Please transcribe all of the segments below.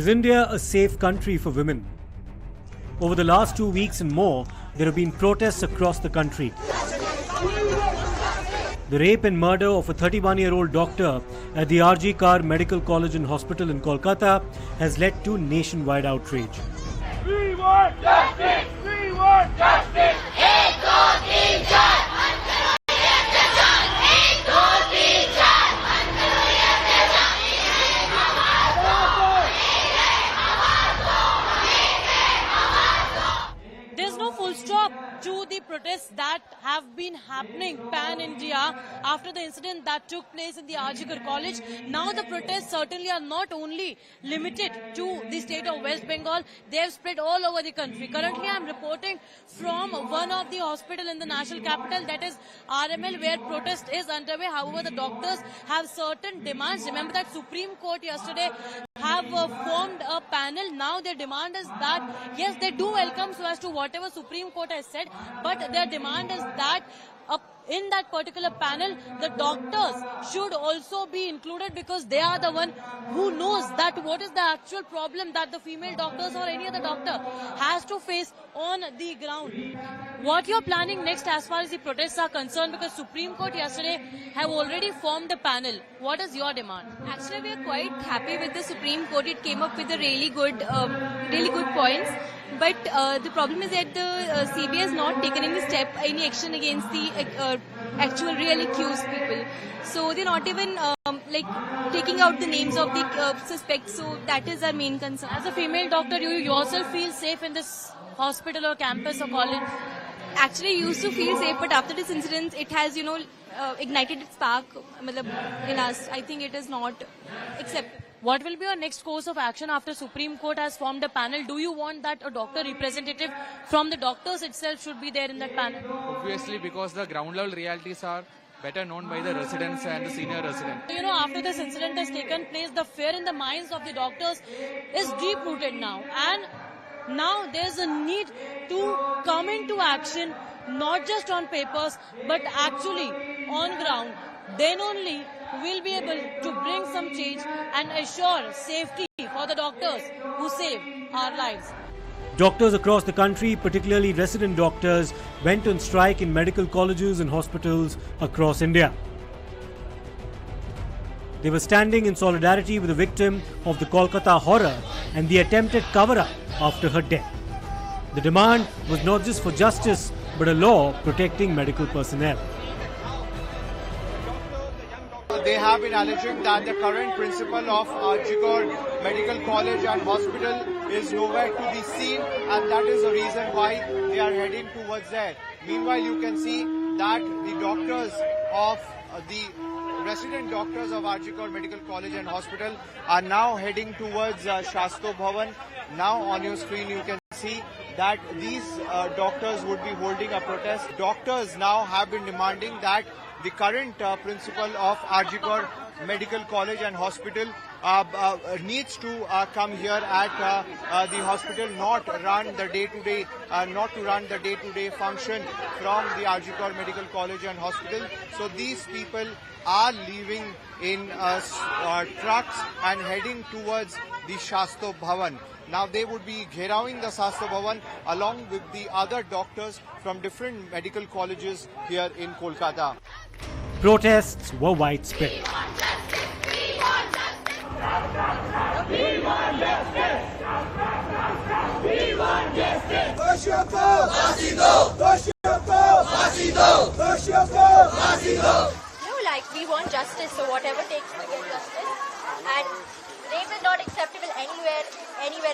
Is India a safe country for women? Over the last 2 weeks and more, there have been protests across the country. The rape and murder of a 31-year-old doctor at the RG Kar Medical College and Hospital in Kolkata has led to nationwide outrage. We want justice! We want justice! There's no full stop to the protests that have been happening pan-India after the incident that took place in the RG Kar College. Now the protests certainly are not only limited to the state of West Bengal, they have spread all over the country. Currently I am reporting from one of the hospital in the national capital, that is RML, where protest is underway. However, the doctors have certain demands. Remember that Supreme Court yesterday have formed a panel. Now their demand is that, yes, they do welcome so as to whatever Supreme Court has said, but their demand is that in that particular panel, the doctors should also be included, because they are the one who knows that what is the actual problem that the female doctors or any other doctor has to face on the ground. What you're planning next as far as the protests are concerned, because Supreme Court yesterday have already formed a panel. What is your demand? Actually, we are quite happy with the Supreme Court. It came up with a really good points. But the problem is that the CBI has not taken any action against the actual real accused people. So they're not even taking out the names of the suspects. So that is our main concern. As a female doctor, you yourself feel safe in this hospital or campus or college? Actually, used to feel safe, but after this incident, it has, ignited its spark in us. I think it is not acceptable. What will be your next course of action after Supreme Court has formed a panel? Do you want that a doctor representative from the doctors itself should be there in that panel? Obviously, because the ground level realities are better known by the residents and the senior residents. After this incident has taken place, the fear in the minds of the doctors is deep-rooted now. And now there's a need to come into action, not just on papers, but actually on ground. Then only we'll be able to bring some change and assure safety for the doctors who save our lives. Doctors across the country, particularly resident doctors, went on strike in medical colleges and hospitals across India. They were standing in solidarity with the victim of the Kolkata horror and the attempted cover-up after her death. The demand was not just for justice, but a law protecting medical personnel. They have been alleging that the current principal of RG Kar Medical College and Hospital is nowhere to be seen, and that is the reason why they are heading towards there. Meanwhile, you can see that the doctors of the resident doctors of RG Kar Medical College and Hospital are now heading towards Shastro Bhavan. Now on your screen you can see that these doctors would be holding a protest. Doctors now have been demanding that the current principal of RG Kar Medical College and Hospital needs to come here at the hospital, not run the day-to-day function from the RG Kar Medical College and Hospital. So these people are leaving in trucks and heading towards the Shastro Bhavan. Now they would be gherawing the Shastro Bhavan along with the other doctors from different medical colleges here in Kolkata. Protests were widespread. We want justice! We want justice! Doshiyoko! Fasi Doshiyoko! Fasi We want justice, so whatever takes to get justice. And rape is not acceptable anywhere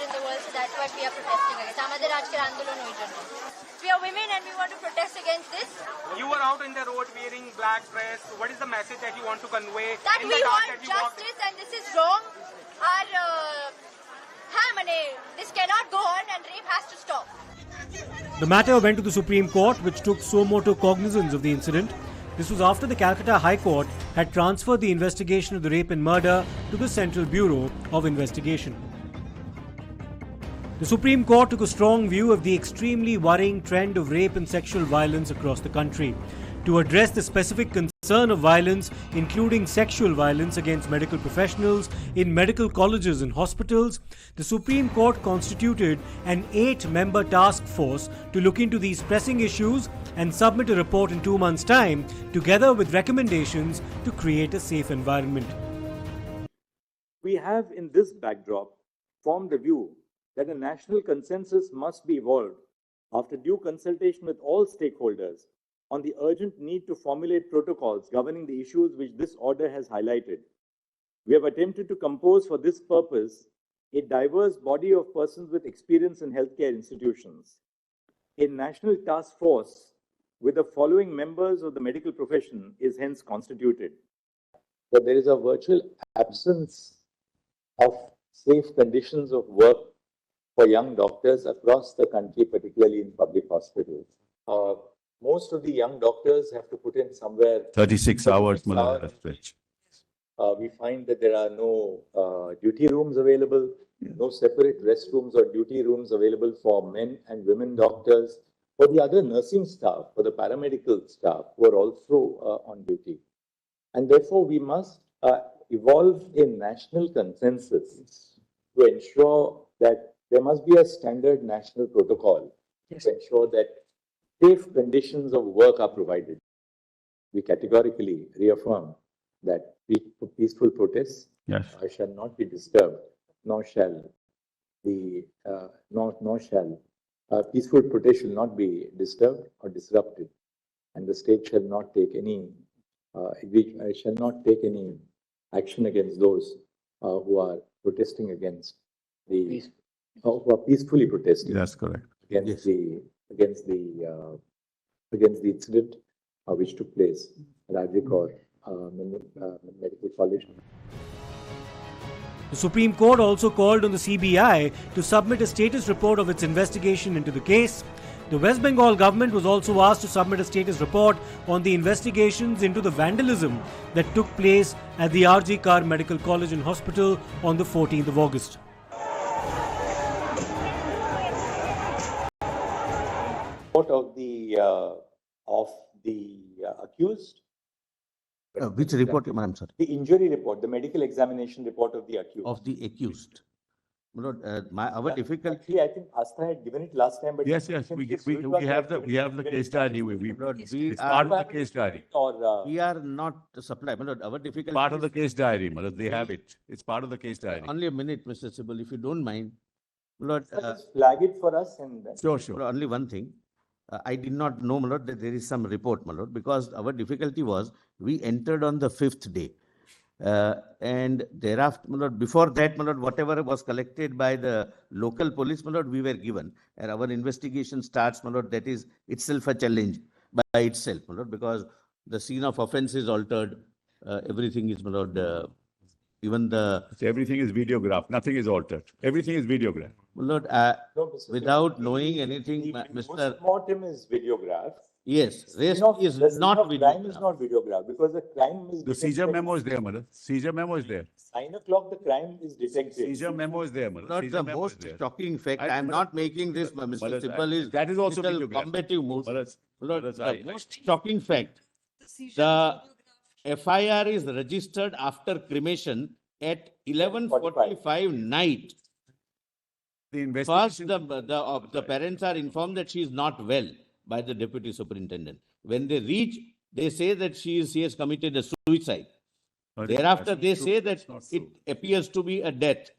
in the world, so that's what we are protesting against. Amader Ajkar Andolon hoy jonno. We are women and we want to protest against this. You were out in the road wearing black dress. What is the message that you want to convey? That we want justice and this is wrong. This cannot go on and rape has to stop. The matter went to the Supreme Court, which took suo motu cognizance of the incident. This was after the Calcutta High Court had transferred the investigation of the rape and murder to the Central Bureau of Investigation. The Supreme Court took a strong view of the extremely worrying trend of rape and sexual violence across the country. To address the specific concerns concern of violence, including sexual violence against medical professionals in medical colleges and hospitals, the Supreme Court constituted an 8-member task force to look into these pressing issues and submit a report in 2 months' time, together with recommendations to create a safe environment. We have, in this backdrop, formed the view that a national consensus must be evolved after due consultation with all stakeholders on the urgent need to formulate protocols governing the issues which this order has highlighted. We have attempted to compose for this purpose a diverse body of persons with experience in healthcare institutions. A national task force with the following members of the medical profession is hence constituted. But there is a virtual absence of safe conditions of work for young doctors across the country, particularly in public hospitals. Most of the young doctors have to put in somewhere 36 hours. We find that there are no duty rooms available, no separate restrooms or duty rooms available for men and women doctors, for the other nursing staff, for the paramedical staff who are also on duty. And therefore, we must evolve a national consensus to ensure that there must be a standard national protocol to ensure that safe conditions of work are provided. We categorically reaffirm that peaceful protests shall not be disturbed, nor shall peaceful protest shall not be disturbed or disrupted, and the state shall not take any action against those who are protesting against the who are peacefully protesting. That's correct. Against the incident which took place at Ajikor Medical College. The Supreme Court also called on the CBI to submit a status report of its investigation into the case. The West Bengal government was also asked to submit a status report on the investigations into the vandalism that took place at the RG Kar Medical College and Hospital on the 14th of August. Report of the accused. Which report, ma'am, sir? The injury report, the medical examination report of the accused. Of the accused. Our difficulty. Actually, I think Astha had given it last time, but Yes, we have the case diary. It's part of the case diary. We are not supplied. Our difficulty. Part of the case diary, they have it. It's part of the case diary. Only a minute, Mr. Sibal, if you don't mind. Just flag it for us and then. Sure. Only one thing. I did not know, my lord, that there is some report, my lord, because our difficulty was we entered on the 5th day. And thereafter, my lord, before that, my lord, whatever was collected by the local police, my lord, we were given. And our investigation starts, my lord, that is itself a challenge by itself, my lord, because the scene of offense is altered. Everything is, my lord, even the... Everything is videographed. Nothing is altered. Everything is videographed. Lord, without knowing anything, Mr. Postmortem is videographed. Yes, rest is not videographed. Crime is not videographed because the crime is. The seizure memo is there, mother. Seizure memo is there. 9 o'clock, the crime is detected. Seizure memo is there, mother. Not the most shocking fact. I am not making this, Mr. Sibal is that is also combative move. Lord, the most shocking fact. The FIR is registered after cremation at 11:45 night. The investigation. First, the parents are informed that she is not well by the deputy superintendent. When they reach, they say that she has committed a suicide. Thereafter, they say that it appears to be a death.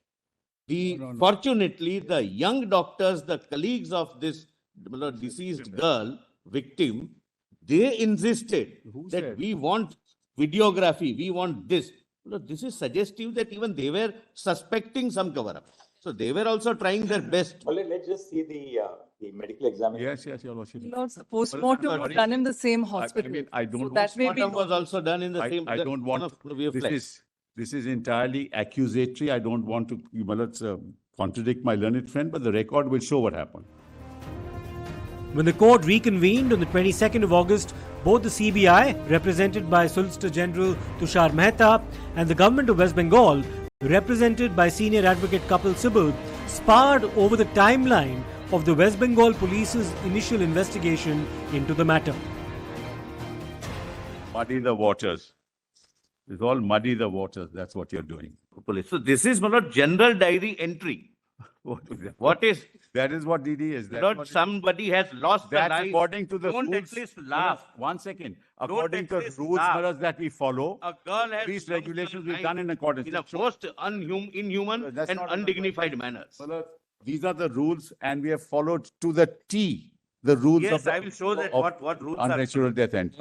Fortunately, the young doctors, the colleagues of this deceased girl, victim, they insisted that we want videography, we want this. This is suggestive that even they were suspecting some cover-up. So they were also trying their best. Well, let's just see the medical examination. Yes, Your Lordship. Lord's postmortem was done in the same hospital. I don't. So that may be. Postmortem was also done in the same. I don't want. This is entirely accusatory. I don't want to contradict my learned friend, but the record will show what happened. When the court reconvened on the 22nd of August, both the CBI, represented by Solicitor General Tushar Mehta, and the government of West Bengal, represented by Senior Advocate Kapil Sibal, sparred over the timeline of the West Bengal Police's initial investigation into the matter. Muddy the waters. It's all muddy the waters. That's what you're doing. Police. So this is not general diary entry. What is? That is what DD is. That's Not what somebody has lost their That's life. according to the Don't rules. at least laugh. One second. According at to the least rules laugh. Maharaj, that we follow, A girl has these lost regulations her we've done life in accordance. in a most inhuman That's and not- undignified manners. Maharaj, these are the rules, and we have followed to the T the rules Yes, of the, I will show that of what rules are. unnatural death end.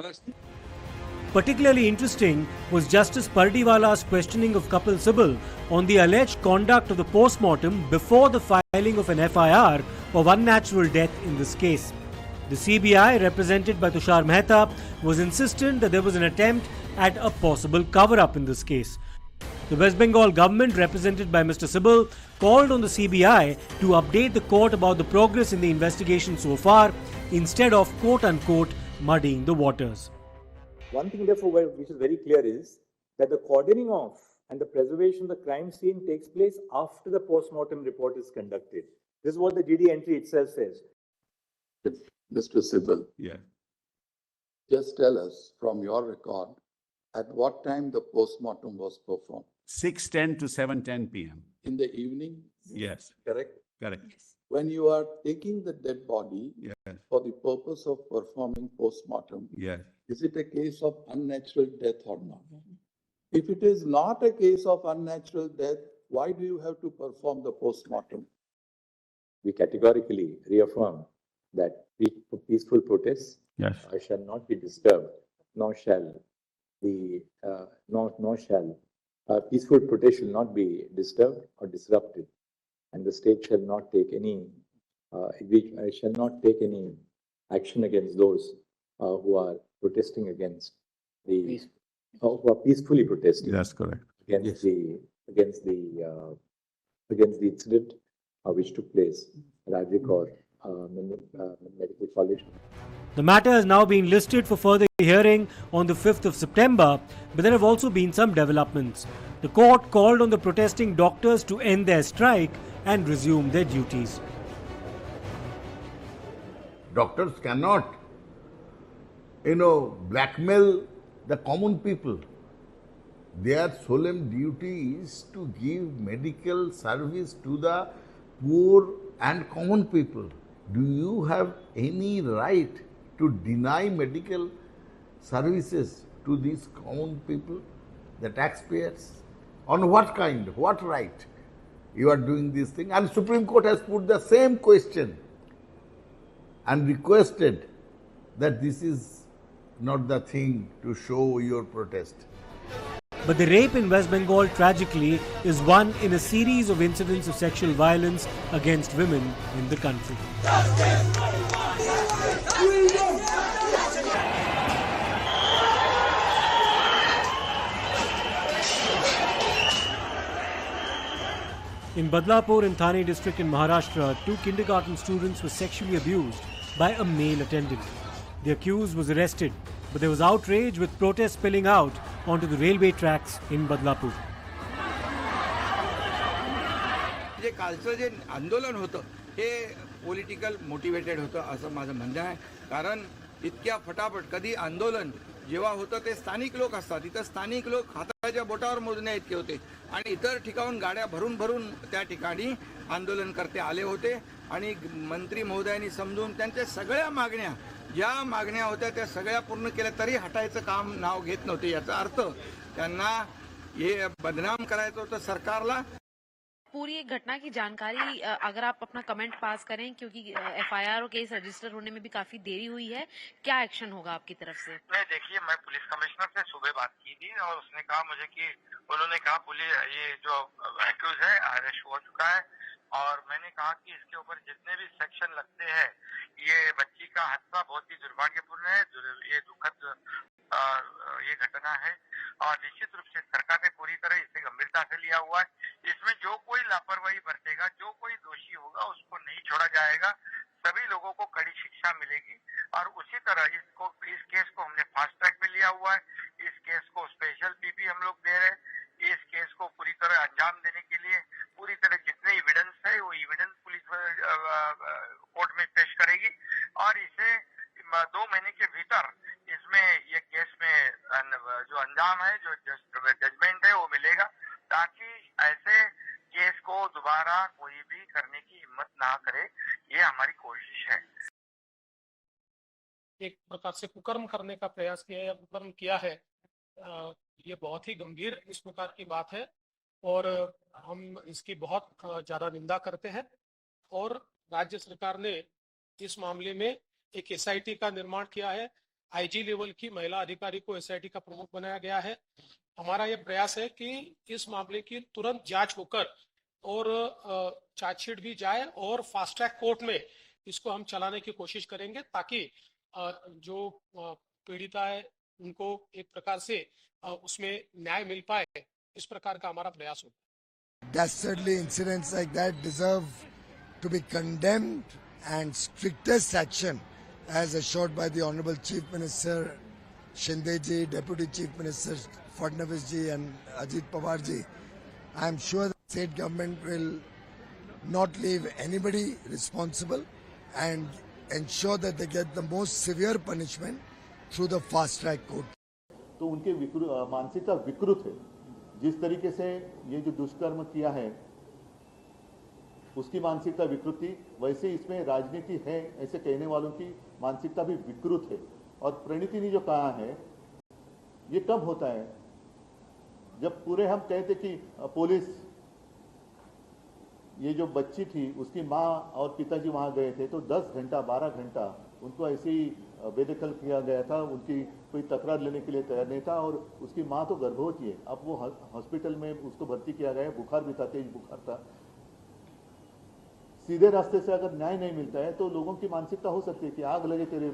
Particularly interesting was Justice Pardiwala's questioning of Kapil Sibal on the alleged conduct of the post-mortem before the filing of an FIR of unnatural death in this case. The CBI, represented by Tushar Mehta, was insistent that there was an attempt at a possible cover-up in this case. The West Bengal government, represented by Mr. Sibal, called on the CBI to update the court about the progress in the investigation so far, instead of quote-unquote muddying the waters. One thing, therefore, which is very clear is that the cordoning off and the preservation of the crime scene takes place after the post-mortem report is conducted. This is what the GD entry itself says. Mr. Sibal, Yeah. just tell us from your record at what time the post-mortem was performed. 6:10 to 7:10 p.m. In the evening, Yes, correct? correct. When you are taking the dead body Yes, for the purpose of performing post-mortem, yes. is it a case of unnatural death or not? If it is not a case of unnatural death, why do you have to perform the post-mortem? We categorically reaffirm that peaceful protests Yes. shall not be disturbed, nor shall peaceful protest shall not be disturbed or disrupted, and the state shall not take any action against those who are protesting against the who are peacefully protesting That's correct. against the incident which took place at Ajikor Medical College. The matter has now been listed for further hearing on the 5th of September, but there have also been some developments. The court called on the protesting doctors to end their strike and resume their duties. Doctors cannot, blackmail the common people. Their solemn duty is to give medical service to the poor and common people. Do you have any right to deny medical services to these common people, the taxpayers? On what right you are doing this thing? And Supreme Court has put the same question and requested that this is not the thing to show your protest. But the rape in West Bengal, tragically, is one in a series of incidents of sexual violence against women in the country. In Badlapur in Thane district in Maharashtra, 2 kindergarten students were sexually abused by a male attendant. The accused was arrested, but there was outrage with protests spilling out onto the railway tracks in Badlapur. जे कालचं जे आंदोलन होतं हे political motivated होतं असं माझं म्हणणं आहे. कारण इतक्या फटाफट कधी आंदोलन जेव्हा होतं ते स्थानिक लोक असतात. इथं स्थानिक लोक हाताच्या बोटावर मोजण्या इतके होते आणि इतर ठिकाणून गाड्या भरून भरून त्या ठिकाणी आंदोलनकर्ते आले होते आणि मंत्री महोदयांनी समजून त्यांच्या सगळ्या मागण्या ज्या मागण्या होत्या त्या सगळ्या पूर्ण केल्या तरी हटायचं काम नाव घेत नव्हते. याचा अर्थ त्यांना हे बदनाम करायचं होतं सरकारला. पूरी एक घटना की जानकारी अगर आप अपना कमेंट पास करें, क्योंकि एफआईआर और केस रजिस्टर होने में भी काफी देरी हुई है, क्या एक्शन होगा आपकी तरफ से? नहीं, देखिए, मैं पुलिस कमिश्नर से सुबह बात की थी और उसने कहा मुझे कि उन्होंने कहा पुलिस ये जो एक्यूज है अरेस्ट हो चुका है और मैंने कहा कि इसके ऊपर जितने भी सेक्शन लगते हैं ये बच्ची का हादसा बहुत ही दुर्भाग्यपूर्ण है, ये दुखद ये घटना है और निश्चित रूप से सरकार ने पूरी तरह इसे गंभीरता से लिया हुआ है. इसमें जो कोई लापरवाही बरतेगा, जो कोई दोषी होगा उसको नहीं छोड़ा जाएगा. सभी लोगों को कड़ी शिक्षा मिलेगी और उसी तरह इस केस को हमने फास्ट ट्रैक पे लिया हुआ है. इस केस को स्पेशल पीपी हम लोग दे रहे हैं. इस केस को पूरी तरह अंजाम देने के लिए पूरी तरह जितने एविडेंस है वो एविडेंस पुलिस कोर्ट में पेश करेगी और इसे 2 महीने के भीतर इसमें में ये केस में जो अंजाम है, जो जजमेंट है वो मिलेगा, ताकि ऐसे केस को दोबारा कोई भी करने की हिम्मत ना करे। ये हमारी कोशिश है। एक प्रकार से कुकर्म करने का प्रयास किया या कुकर्म किया है, ये बहुत ही गंभीर इस प्रकार की बात है और हम इसकी बहुत ज्यादा निंदा करते हैं। और राज्य सरकार ने इस मामले में एक एसआईटी का निर्माण किया है। आईजी लेवल की महिला अधिकारी को एसआईटी का प्रमुख बनाया गया है। हमारा यह प्रयास है कि इस मामले की तुरंत जांच होकर और चार्जशीट भी जाए और फास्ट ट्रैक कोर्ट में इसको हम चलाने की कोशिश करेंगे, ताकि जो पीड़िता है उनको एक प्रकार से उसमें न्याय मिल पाए। इस प्रकार का हमारा प्रयास होगा। Dastardly incidents like that deserve to be condemned and strictest action as assured by the Honorable Chief Minister Shinde ji, Deputy Chief Minister Fadnavis ji and Ajit Pawar ji. I am sure the state government will not leave anybody responsible and ensure that they get the most severe punishment through the fast track court. तो उनके मानसिकता विकृत है। जिस तरीके से ये जो दुष्कर्म किया है उसकी मानसिकता विकृति, वैसे इसमें राजनीति है ऐसे कहने वालों की मानसिकता भी विकृत है। और प्रणीति ने जो कहा है ये कब होता है, जब पूरे हम कहते कि पुलिस, ये जो बच्ची थी उसकी माँ और पिताजी वहां गए थे तो 10 घंटा 12 घंटा उनको ऐसे ही बेदखल किया गया था। उनकी कोई तकरार लेने के लिए तैयार नहीं था और उसकी माँ तो गर्भवती है। अब वो हॉस्पिटल में उसको भर्ती किया गया, बुखार भी था, तेज बुखार था। सीधे रास्ते से अगर न्याय नहीं मिलता है तो लोगों की मानसिकता हो सकती है कि आग लगे तेरे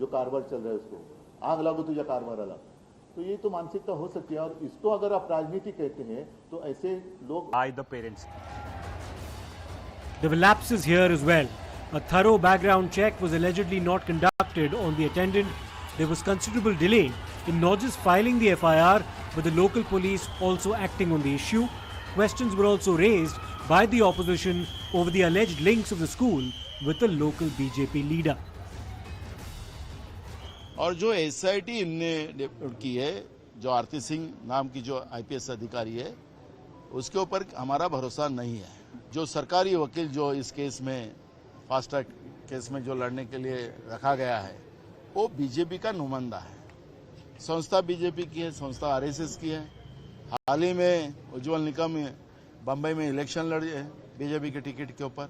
जो कारोबार चल रहा है उसको, आग लागो तुझे कारोबार अलग। तो ये तो मानसिकता हो सकती है और इसको अगर आप राजनीति कहते हैं तो ऐसे लोग by the parents. There were lapses here as well. A thorough background check was allegedly not conducted on the attendant. There was considerable delay in not just filing the FIR, but the local police also acting on the issue. Questions were also raised by the opposition over the alleged links of the school with the local BJP leader. और जो SIT इनने की है, जो आरती सिंह नाम की जो IPS अधिकारी है, उसके ऊपर हमारा भरोसा नहीं है। जो सरकारी वकील जो इस केस में फास्ट ट्रैक केस में जो लड़ने के लिए रखा गया है वो बीजेपी का नुमाइंदा है। संस्था बीजेपी की है, संस्था आरएसएस की है। हाल ही में उज्जवल निकम बम्बई में इलेक्शन लड़े हैं बीजेपी के टिकट के ऊपर,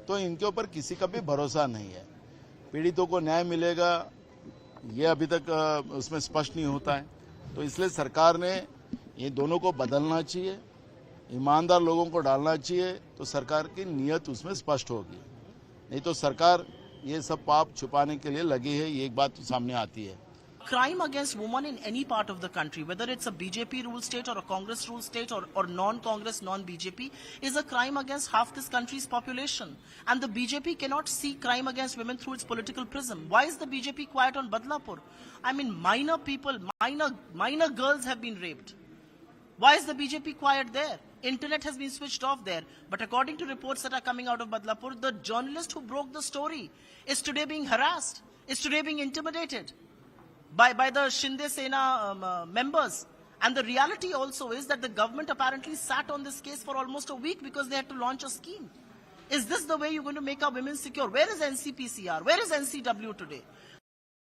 तो इनके ऊपर किसी का भी भरोसा नहीं है। पीड़ितों को न्याय मिलेगा ये अभी तक उसमें स्पष्ट नहीं होता है। तो इसलिए सरकार ने ये दोनों को बदलना चाहिए, ईमानदार लोगों को डालना चाहिए, तो सरकार की नीयत उसमें स्पष्ट होगी। नहीं तो सरकार ये सब पाप छुपाने के लिए लगी है, ये एक बात तो सामने आती है। Crime against women in any part of the country, whether it's a BJP ruled state or a Congress ruled state or non-Congress, non-BJP, is a crime against half this country's population. And the BJP cannot see crime against women through its political prism. Why is the BJP quiet on Badlapur? I mean, minor people, minor girls have been raped. Why is the BJP quiet there? Internet has been switched off there. But according to reports that are coming out of Badlapur, the journalist who broke the story is today being harassed, is today being intimidated by the Shinde Sena members. And the reality also is that the government apparently sat on this case for almost a week because they had to launch a scheme. Is this the way you're going to make our women secure? Where is NCPCR? Where is NCW today?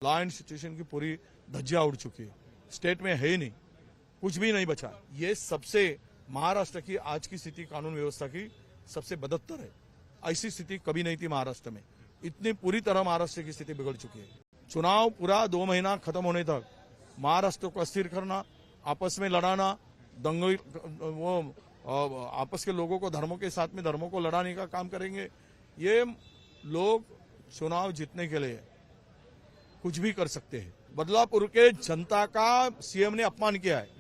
Law and situation की पूरी धज्जियां उड़ चुकी है। State में है ही नहीं, कुछ भी नहीं बचा। ये सबसे महाराष्ट्र की आज की स्थिति कानून व्यवस्था की सबसे बदतर है। ऐसी स्थिति कभी नहीं थी महाराष्ट्र में। इतनी पूरी तरह महाराष्ट्र की स्थिति बिगड़ चुकी है। चुनाव पूरा 2 महीना खत्म होने तक महाराष्ट्र को अस्थिर करना, आपस में लड़ाना, दंगे वो आपस के लोगों को धर्मों के साथ में धर्मों को लड़ाने का काम करेंगे। ये लोग चुनाव जीतने के लिए कुछ भी कर सकते हैं। बदलापुर के जनता का सीएम ने अपमान किया है।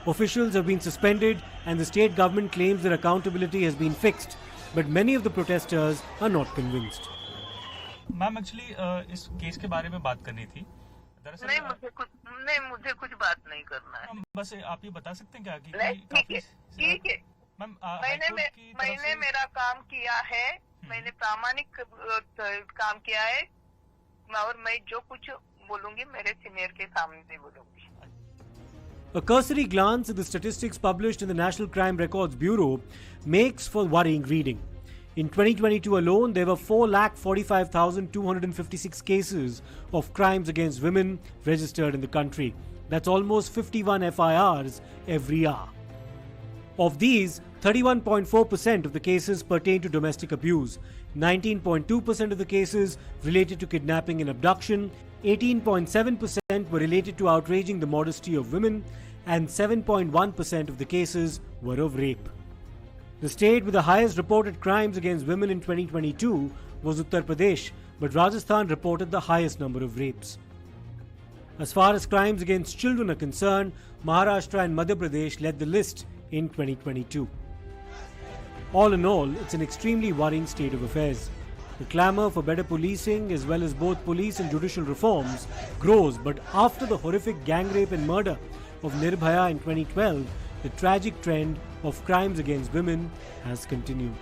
Officials have been suspended and the state government claims that accountability has been fixed, but many of the protesters are not convinced. Ma'am actually इस केस के बारे में बात करनी थी। दरअसल नहीं, मुझे कुछ बात नहीं करना है। बस आप ये बता सकते हैं क्या कि ठीक है मैम, मैंने मेरा काम किया है, मैंने प्रामाणिक काम किया है। और मैं जो कुछ बोलूंगी मेरे सीनियर के सामने बोलूंगी. A cursory glance at the statistics published in the National Crime Records Bureau makes for worrying reading. In 2022 alone, there were 4,45,256 cases of crimes against women registered in the country. That's almost 51 FIRs every hour. Of these, 31.4% of the cases pertain to domestic abuse, 19.2% of the cases related to kidnapping and abduction, 18.7% were related to outraging the modesty of women, and 7.1% of the cases were of rape. The state with the highest reported crimes against women in 2022 was Uttar Pradesh, but Rajasthan reported the highest number of rapes. As far as crimes against children are concerned, Maharashtra and Madhya Pradesh led the list in 2022. All in all, it's an extremely worrying state of affairs. The clamour for better policing as well as both police and judicial reforms grows, but after the horrific gang rape and murder of Nirbhaya in 2012, the tragic trend of crimes against women has continued.